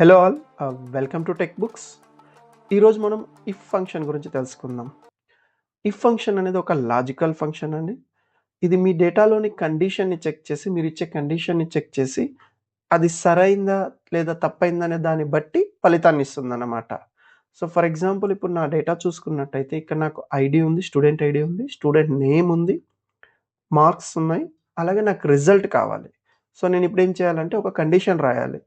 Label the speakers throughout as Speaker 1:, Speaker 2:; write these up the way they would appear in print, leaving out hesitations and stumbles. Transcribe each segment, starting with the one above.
Speaker 1: Hello all, welcome to tech books. ఈరోజు మనం if function గురించి తెలుసుకుందాం. ఇఫ్ ఫంక్షన్ అనేది ఒక లాజికల్ ఫంక్షన్ అండి. ఇది మీ డేటాలోని కండిషన్ని చెక్ చేసి, మీరిచ్చే కండిషన్ని చెక్ చేసి, అది సరైందా లేదా తప్పైందా అనే దాన్ని బట్టి ఫలితాన్ని ఇస్తుందన్నమాట. సో, ఫర్ ఎగ్జాంపుల్ ఇప్పుడు నా డేటా చూసుకున్నట్టయితే ఇక్కడ నాకు ఐడీ ఉంది, స్టూడెంట్ ఐడీ ఉంది, స్టూడెంట్ నేమ్ ఉంది, మార్క్స్ ఉన్నాయి, అలాగే నాకు రిజల్ట్ కావాలి. సో, నేనిప్పుడు ఏం చేయాలంటే ఒక కండిషన్ రాయాలి.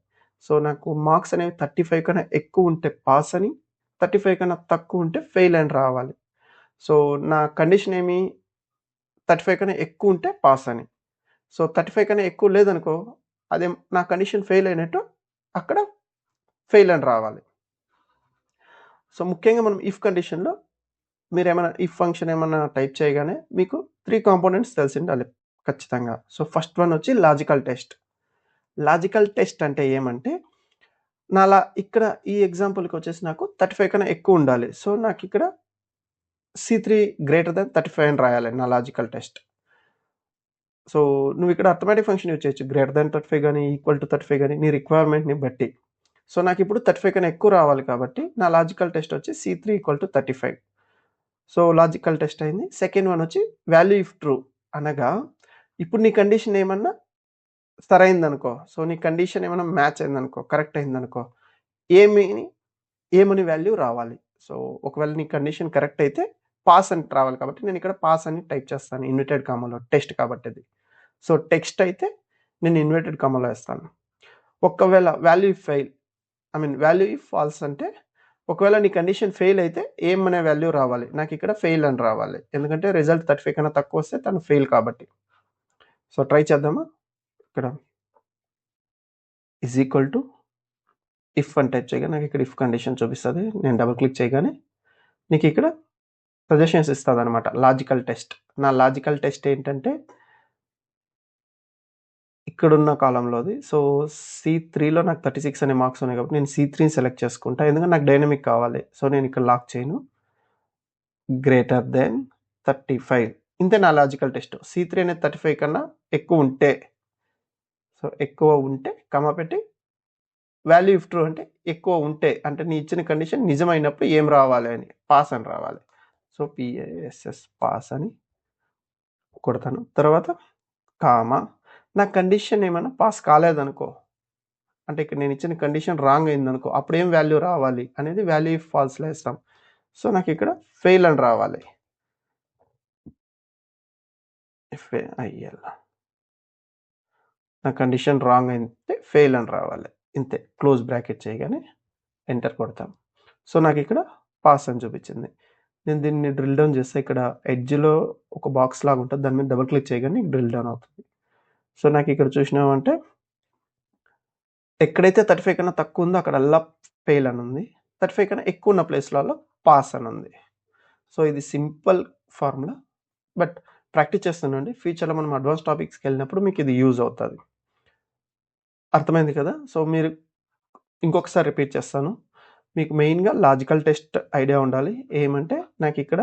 Speaker 1: సో, నాకు మార్క్స్ అనేవి 35 కన్నా ఎక్కువ ఉంటే పాస్ అని, 35 కన్నా తక్కువ ఉంటే ఫెయిల్ అని రావాలి. సో, నా కండిషన్ ఏమి 35 కన్నా ఎక్కువ ఉంటే పాస్ అని. సో, 35 కన్నా ఎక్కువ లేదనుకో, అదే నా కండిషన్ ఫెయిల్ అయినట్టు, అక్కడ ఫెయిల్ అని రావాలి. సో, ముఖ్యంగా మనం ఇఫ్ కండిషన్‌లో మీరేమైనా ఇఫ్ ఫంక్షన్ ఏమన్నా టైప్ చేయగానే మీకు 3 కాంపోనెంట్స్ తెలిసుండాలి ఖచ్చితంగా. సో, ఫస్ట్ వన్ వచ్చి లాజికల్ టెస్ట్. లాజికల్ టెస్ట్ అంటే ఏమంటే, ఇక్కడ ఈ ఎగ్జాంపుల్‌కొచ్చేసి నాకు 35 కన్నా ఎక్కువ ఉండాలి. సో, నాకిక్కడ C3 గ్రేటర్ థాన్ 35 అని రాయాలి నా లాజికల్ టెస్ట్. సో, నువ్విక్కడ అర్థమెటిక్ ఫంక్షన్ యూజ్ చేయొచ్చు. గ్రేటర్ థాన్ 35 గాని, ఈక్వల్ టు 35 గాని నీ రిక్వైర్మెంట్‌ని బట్టి. సో, నాకిప్పుడు 35 కన్నా ఎక్కువ రావాలి కాబట్టి నా లాజికల్ టెస్ట్ వచ్చి C3 equal to 35. So, logical test అయింది. సెకండ్ వన్ వచ్చి వాల్యూ ఇఫ్ ట్రూ అనగా, ఇప్పుడు నీ కండిషన్ ఏమన్నా సరైందనుకో. సో, నీ కండిషన్ ఏమన్నా మ్యాచ్ అయిందనుకో, కరెక్ట్ అయిందనుకో, ఏమని వాల్యూ రావాలి. సో, ఒకవేళ నీ కండిషన్ కరెక్ట్ అయితే పాస్ అని రావాలి కాబట్టి నేనిక్కడ పాస్ అని టైప్ చేస్తాను ఇన్వర్టెడ్ కామాలో, టెస్ట్ కాబట్టి అది. సో, టెక్స్ట్ అయితే నేను ఇన్వర్టెడ్ కామాలో ఏస్తాను. ఒకవేళ వాల్యూ ఇఫ్ ఫాల్స్ అంటే, ఒకవేళ నీ కండిషన్ ఫెయిల్ అయితే అనే వాల్యూ రావాలి. నాకిక్కడ ఫెయిల్ అని రావాలి. ఎందుకంటే రిజల్ట్ 35 కన్నా తక్కువ వస్తే తను ఫెయిల్ కాబట్టి. సో, ట్రై చేద్దామా? ఇక్కడ ఈజ్ ఈక్వల్ టు ఇఫ్ అని టైప్ చేయగానే నాకిక్కడ ఇఫ్ కండిషన్ చూపిస్తది. నేను డబుల్ క్లిక్ చేయగానే నీకిక్కడ సజెషన్స్ ఇస్తదనమాట. Logical test. నా లాజికల్ టెస్ట్ ఏంటంటే, ఇక్కడున్న కాలమ్‌లోది. సో, C3లో నాకు 36 అనే మార్క్స్ ఉన్నాయి కాబట్టి నేను C3ని సెలెక్ట్ చేసుకుంటా. ఎందుకంటే నాకు డైనమిక్ కావాలి. సో, నేనిక్కడ లాక్ చేయను. గ్రేటర్ దెన్ 35 ఇంతే నా లాజికల్ టెస్ట్. C3 అనేది 35 కన్నా ఎక్కువ ఉంటే, సో, ఎక్కువ ఉంటే కామా పెట్టి వాల్యూ ఇఫ్ ట్రూ అంటే ఎక్కువ ఉంటే, అంటే నీ ఇచ్చిన కండిషన్ నిజమైనప్పుడు ఏం రావాలి అని, పాస్ అని రావాలి. సో, PASS పాస్ అని కొడతాను. తర్వాత కామా, నా కండిషన్ ఏమైనా పాస్ కాలేదనుకో, అంటే ఇక్కడ నేను ఇచ్చిన కండిషన్ రాంగ్ అయిందనుకో, అప్పుడేం వాల్యూ రావాలి అనేది వాల్యూ ఇఫ్ ఫాల్స్‌లో ఏస్తాం. సో, నాకిక్కడ ఫెయిల్ అని రావాలి. FAIL. నా కండిషన్ రాంగ్ అయితే ఫెయిల్ అని రావాలి. ఇంతే. క్లోజ్ బ్రాకెట్ చేయగానే ఎంటర్ కొడతాం. సో, నాకిక్కడ పాస్ అని చూపించింది. నేను దీన్ని డ్రిల్ డౌన్ చేస్తే ఇక్కడ ఎడ్జ్‌లో ఒక బాక్స్ లాగా ఉంటది. దాని మీద డబుల్ క్లిక్ చేయగానే డ్రిల్ డౌన్ అవుతుంది. సో, నాకిక్కడ చూసినావంటే ఎక్కడైతే 35 కన్నా తక్కువ ఉందో అక్కడల్లా ఫెయిల్ అని ఉంది. 35 కన్నా ఎక్కువ ఉన్న ప్లేస్‌లలో పాస్ అని ఉంది. సో, ఇది సింపుల్ ఫార్ములా. బట్ ప్రాక్టీస్ చేస్తుండండి. ఫ్యూచర్‌లో మనం అడ్వాన్స్ టాపిక్స్‌కెళ్ళినప్పుడు మీకు ఇది యూజ్ అవుతది. అర్థమైంది కదా! సో, మీరు ఇంకొకసారి రిపీట్ చేస్తాను. మీకు మెయిన్‌గా లాజికల్ టెస్ట్ ఐడియా ఉండాలి. ఏమంటే నాకిక్కడ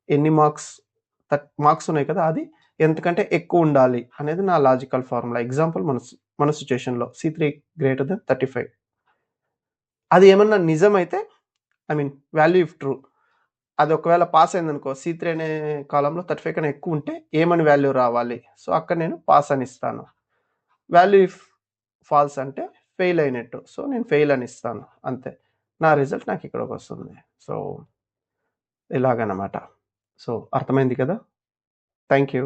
Speaker 1: ఎన్ని మార్క్స్ ఉన్నాయి కదా! అది ఎంతకంటే ఎక్కువ ఉండాలి అనేది నా లాజికల్ ఫార్ములా. ఎగ్జాంపుల్ మన సిట్యుయేషన్‌లో C3 గ్రేటర్ థాన్ 35. అది ఏమన్నా నిజమైతే వాల్యూ ఇఫ్ ట్రూ. అది ఒకవేళ పాస్ అయిందనుకో, C3 అనే కాలమ్‌లో 35 కన్నా ఎక్కువ ఉంటే ఏమని వాల్యూ రావాలి. సో, అక్కడ నేను పాస్ అని ఇస్తాను. వాల్యూ ఇఫ్ ఫాల్స్ అంటే ఫెయిల్ అయినట్టు. సో, నేను ఫెయిల్ అని ఇస్తాను. అంతే. నా రిజల్ట్ నాకిక్కడికొస్తుంది. సో, ఇలాగనమాట. సో, అర్థమైంది కదా! Thank you.